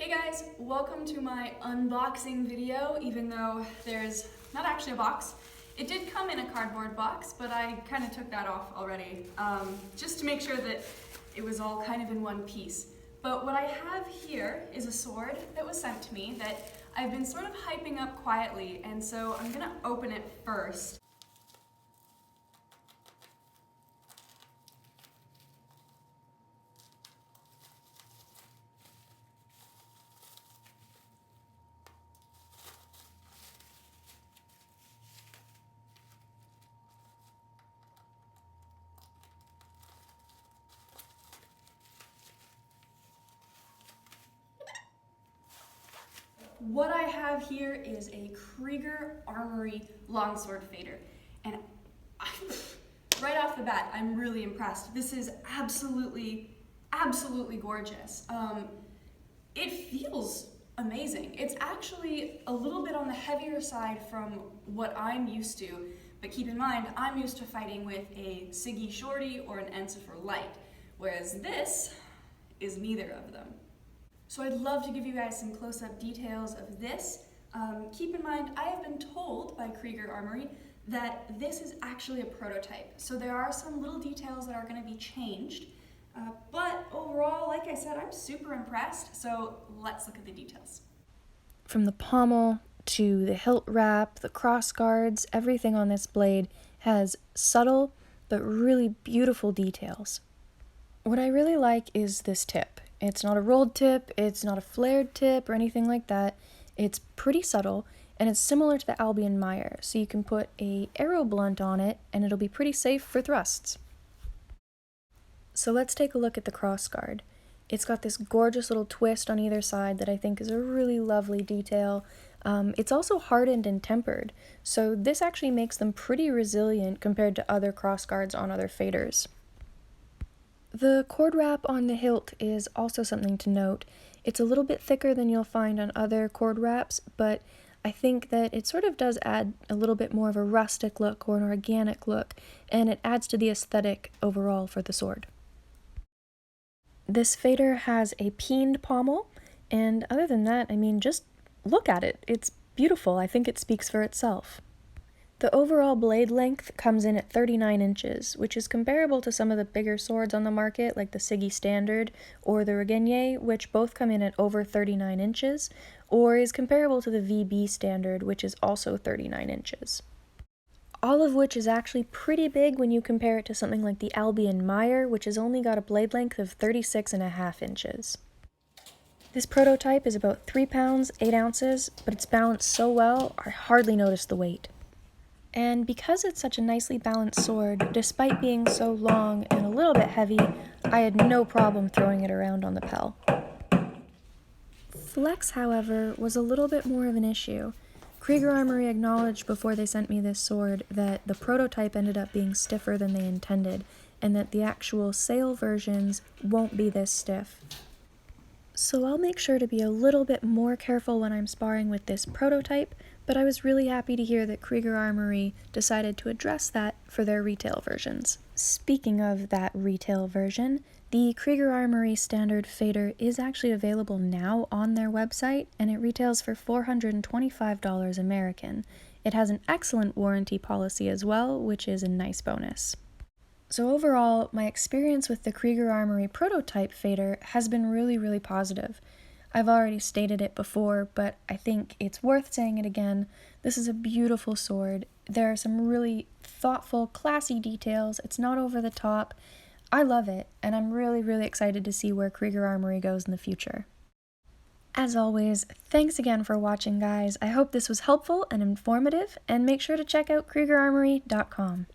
Hey guys, welcome to my unboxing video, even though there's not actually a box. It did come in a cardboard box, but I kind of took that off already, just to make sure that it was all kind of in one piece. But what I have here is a sword that was sent to me that I've been sort of hyping up quietly, and so I'm gonna open it first. What I have here is a Krieger Armory Longsword fader, and right off the bat, I'm really impressed. This is absolutely gorgeous. It feels amazing. It's actually a little bit on the heavier side from what I'm used to, but keep in mind, I'm used to fighting with a Siggy Shorty or an Ensifer Light, whereas this is neither of them. So I'd love to give you guys some close-up details of this. Keep in mind, I have been told by Krieger Armory that this is actually a prototype. So there are some little details that are gonna be changed. But overall, like I said, I'm super impressed. So let's look at the details. From the pommel to the hilt wrap, the cross guards, everything on this blade has subtle but really beautiful details. What I really like is this tip. It's not a rolled tip, it's not a flared tip or anything like that. It's pretty subtle, and it's similar to the Albion Mire, so you can put a arrow blunt on it and it'll be pretty safe for thrusts. So let's take a look at the crossguard. It's got this gorgeous little twist on either side that I think is a really lovely detail. It's also hardened and tempered, so this actually makes them pretty resilient compared to other crossguards on other faders. The cord wrap on the hilt is also something to note. It's a little bit thicker than you'll find on other cord wraps, but I think that it sort of does add a little bit more of a rustic look or an organic look, and it adds to the aesthetic overall for the sword. This fader has a peened pommel, and other than that, I mean, just look at it. It's beautiful. I think it speaks for itself. The overall blade length comes in at 39 inches, which is comparable to some of the bigger swords on the market, like the Siggy Standard or the Regenier, which both come in at over 39 inches, or is comparable to the VB Standard, which is also 39 inches. All of which is actually pretty big when you compare it to something like the Albion Mire, which has only got a blade length of 36.5 inches. This prototype is about 3 pounds, 8 ounces, but it's balanced so well, I hardly noticed the weight. And because it's such a nicely balanced sword, despite being so long and a little bit heavy, I had no problem throwing it around on the Pel. Flex, however, was a little bit more of an issue. Krieger Armory acknowledged before they sent me this sword that the prototype ended up being stiffer than they intended, and that the actual sale versions won't be this stiff. So I'll make sure to be a little bit more careful when I'm sparring with this prototype, but I was really happy to hear that Krieger Armory decided to address that for their retail versions. Speaking of that retail version, the Krieger Armory Standard Fader is actually available now on their website, and it retails for $425 American. It has an excellent warranty policy as well, which is a nice bonus. So overall, my experience with the Krieger Armory prototype fader has been really positive. I've already stated it before, but I think it's worth saying it again. This is a beautiful sword. There are some really thoughtful, classy details. It's not over the top. I love it, and I'm really excited to see where Krieger Armory goes in the future. As always, thanks again for watching, guys. I hope this was helpful and informative, and make sure to check out kriegerarmory.com.